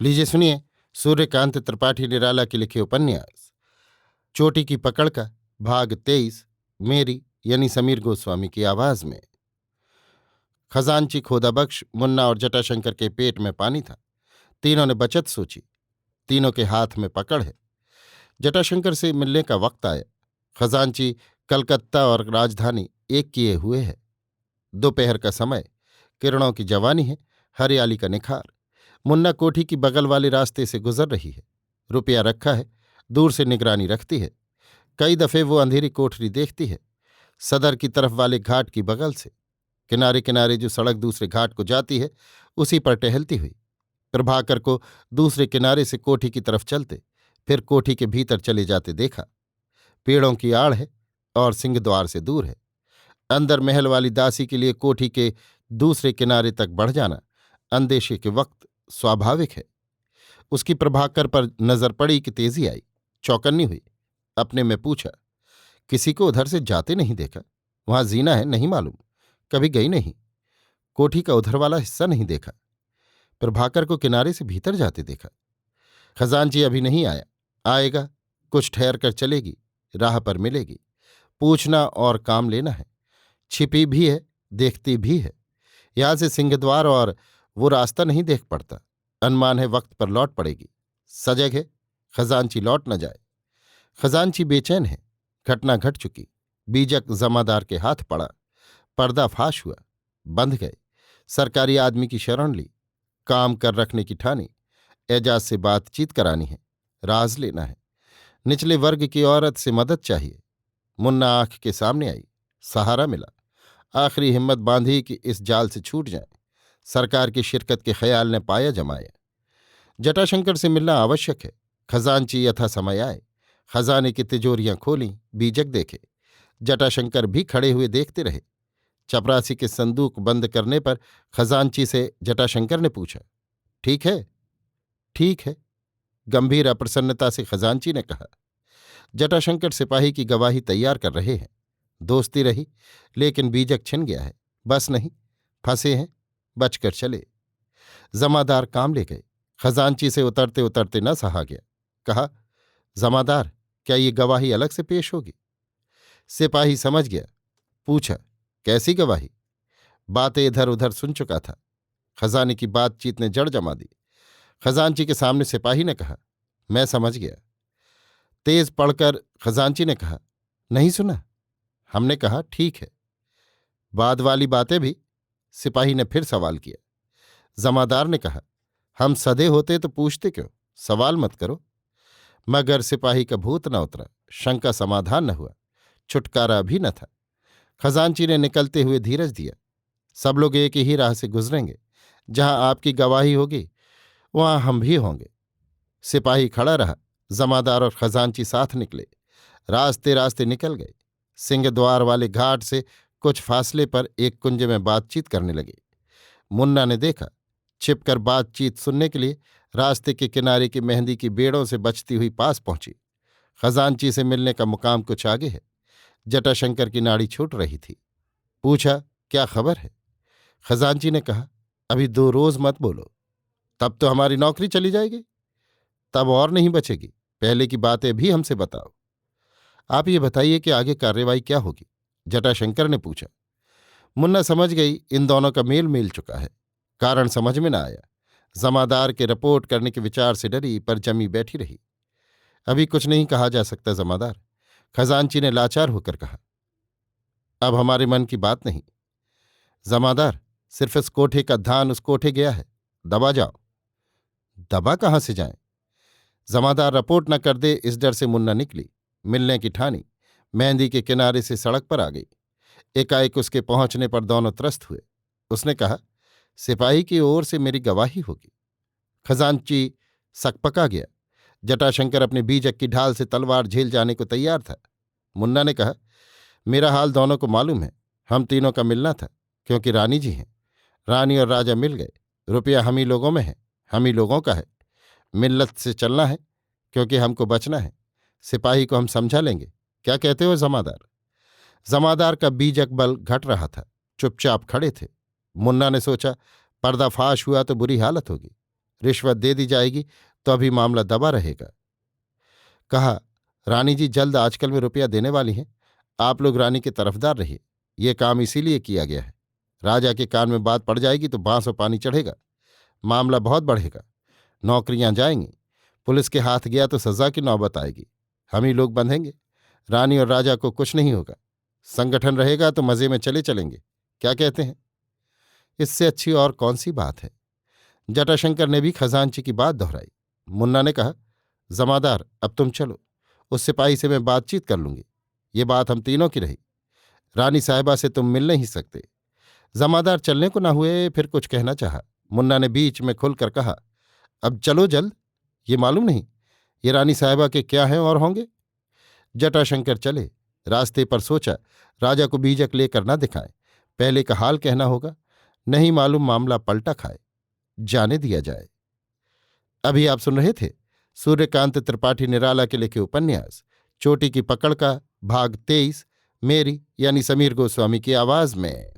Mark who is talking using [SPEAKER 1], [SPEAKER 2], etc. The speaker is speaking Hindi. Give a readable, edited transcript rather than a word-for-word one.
[SPEAKER 1] लीजिए सुनिए सूर्यकांत त्रिपाठी निराला के लिखे उपन्यास चोटी की पकड़ का भाग 23 मेरी यानी समीर गोस्वामी की आवाज में। खजांची खोदाबख्श, मुन्ना और जटाशंकर के पेट में पानी था। तीनों ने बचत सोची। तीनों के हाथ में पकड़ है। जटाशंकर से मिलने का वक्त आया। खजांची कलकत्ता और राजधानी एक किए हुए है। दोपहर का समय, किरणों की जवानी है, हरियाली का निखार। मुन्ना कोठी की बगल वाले रास्ते से गुजर रही है। रुपया रखा है, दूर से निगरानी रखती है। कई दफे वो अंधेरी कोठरी देखती है, सदर की तरफ वाले घाट की बगल से। किनारे किनारे जो सड़क दूसरे घाट को जाती है, उसी पर टहलती हुई प्रभाकर को दूसरे किनारे से कोठी की तरफ चलते, फिर कोठी के भीतर चले जाते देखा। पेड़ों की आड़ है और सिंहद्वार से दूर है। अंदर महल वाली दासी के लिए कोठी के दूसरे किनारे तक बढ़ जाना अंदेशे के वक्त स्वाभाविक है। उसकी प्रभाकर पर नजर पड़ी कि तेजी आई। चौकन्नी हुई। अपने में पूछा, किसी को उधर से जाते नहीं देखा? वहां जीना है, नहीं मालूम, कभी गई नहीं। कोठी का उधर वाला हिस्सा नहीं देखा। प्रभाकर को किनारे से भीतर जाते देखा। खजांची अभी नहीं आया, आएगा, कुछ ठहर कर चलेगी, राह पर मिलेगी। पूछना और काम लेना है। छिपी भी है, देखती भी है। यहां से सिंहद्वार और वो रास्ता नहीं देख पड़ता। अनुमान है वक्त पर लौट पड़ेगी। सजग है, खजांची लौट न जाए। खजांची बेचैन है। घटना घट चुकी। बीजक जमादार के हाथ पड़ा। पर्दा फाश हुआ। बंध गए। सरकारी आदमी की शरण ली। काम कर रखने की ठानी। एजाज से बातचीत करानी है, राज लेना है। निचले वर्ग की औरत से मदद चाहिए। मुन्ना आंख के सामने आई। सहारा मिला। आखिरी हिम्मत बांधी कि इस जाल से छूट जाए। सरकार की शिरकत के ख्याल ने पाया जमाया। जटाशंकर से मिलना आवश्यक है। खजांची यथा समय आए। खजाने की तिजोरियां खोलीं, बीजक देखे। जटाशंकर भी खड़े हुए देखते रहे। चपरासी के संदूक बंद करने पर खजांची से जटाशंकर ने पूछा, ठीक है? ठीक है, गंभीर अप्रसन्नता से खजांची ने कहा। जटाशंकर सिपाही की गवाही तैयार कर रहे हैं। दोस्ती रही, लेकिन बीजक छिन गया है। बस नहीं, फंसे हैं, बचकर चले। जमादार काम ले गए। खजांची से उतरते उतरते न सहा गया। कहा, जमादार, क्या ये गवाही अलग से पेश होगी? सिपाही समझ गया। पूछा, कैसी गवाही? बातें इधर उधर सुन चुका था। खजाने की बातचीत ने जड़ जमा दी। खजांची के सामने सिपाही ने कहा, मैं समझ गया। तेज पढ़कर खजांची ने कहा, नहीं सुना? हमने कहा, ठीक है। बाद वाली बातें भी? सिपाही ने फिर सवाल किया। जमादार ने कहा, हम सधे होते तो पूछते क्यों? सवाल मत करो। मगर सिपाही का भूत न उतरा। शंका समाधान न हुआ। छुटकारा भी न था। खजांची ने निकलते हुए धीरज दिया। सब लोग एक ही राह से गुजरेंगे। जहां आपकी गवाही होगी वहां हम भी होंगे। सिपाही खड़ा रहा। जमादार और खजांची साथ निकले। रास्ते रास्ते निकल गए। सिंहद्वार वाले घाट से कुछ फासले पर एक कुंज में बातचीत करने लगे। मुन्ना ने देखा। छिपकर बातचीत सुनने के लिए रास्ते के किनारे की मेहंदी की बेड़ों से बचती हुई पास पहुंची। खजांची से मिलने का मुकाम कुछ आगे है। जटाशंकर की नाड़ी छूट रही थी। पूछा, क्या खबर है? खजांची ने कहा, अभी 2 रोज मत बोलो, तब तो हमारी नौकरी चली जाएगी। तब और नहीं बचेगी। पहले की बातें भी हमसे बताओ। आप ये बताइए कि आगे कार्रवाई क्या होगी? जटाशंकर ने पूछा। मुन्ना समझ गई इन दोनों का मेल मिल चुका है। कारण समझ में न आया। जमादार के रिपोर्ट करने के विचार से डरी, पर जमी बैठी रही। अभी कुछ नहीं कहा जा सकता जमादार, खजांची ने लाचार होकर कहा। अब हमारे मन की बात नहीं। जमादार, सिर्फ इस कोठे का धान उस कोठे गया है। दबा जाओ। दबा कहां से जाएं? जमादार रिपोर्ट न कर दे, इस डर से मुन्ना निकली। मिलने की ठानी। मेहंदी के किनारे से सड़क पर आ गई। एकाएक उसके पहुंचने पर दोनों त्रस्त हुए। उसने कहा, सिपाही की ओर से मेरी गवाही होगी। खजांची सकपका गया। जटाशंकर अपने बीजक की ढाल से तलवार झेल जाने को तैयार था। मुन्ना ने कहा, मेरा हाल दोनों को मालूम है। हम तीनों का मिलना था, क्योंकि रानी जी हैं। रानी और राजा मिल गए। रुपया हम ही लोगों में है, हम ही लोगों का है। मिल्लत से चलना है, क्योंकि हमको बचना है। सिपाही को हम समझा लेंगे। क्या कहते हो जमादार? जमादार का बीजक बल घट रहा था। चुपचाप खड़े थे। मुन्ना ने सोचा, पर्दाफाश हुआ तो बुरी हालत होगी। रिश्वत दे दी जाएगी तो अभी मामला दबा रहेगा। कहा, रानी जी जल्द आजकल में रुपया देने वाली हैं। आप लोग रानी के तरफदार रहिए। ये काम इसीलिए किया गया है। राजा के कान में बात पड़ जाएगी तो बांस और पानी चढ़ेगा, मामला बहुत बढ़ेगा, नौकरियां जाएंगी, पुलिस के हाथ गया तो सजा की नौबत आएगी, हम ही लोग बंधेंगे। रानी और राजा को कुछ नहीं होगा। संगठन रहेगा तो मजे में चले चलेंगे। क्या कहते हैं? इससे अच्छी और कौन सी बात है? जटाशंकर ने भी खजांची की बात दोहराई। मुन्ना ने कहा, जमादार अब तुम चलो, उस सिपाही से मैं बातचीत कर लूंगी। ये बात हम तीनों की रही। रानी साहिबा से तुम मिल नहीं सकते। जमादार चलने को ना हुए, फिर कुछ कहना चाहा। मुन्ना ने बीच में खुलकर कहा, अब चलो जल्द। ये मालूम नहीं ये रानी साहिबा के क्या हैं और होंगे। जटाशंकर चले। रास्ते पर सोचा, राजा को बीजक लेकर न दिखाएं, पहले का हाल कहना होगा, नहीं मालूम मामला पलटा खाए। जाने दिया जाए। अभी आप सुन रहे थे सूर्यकांत त्रिपाठी निराला के लिखे उपन्यास चोटी की पकड़ का भाग 23, मेरी यानी समीर गोस्वामी की आवाज में।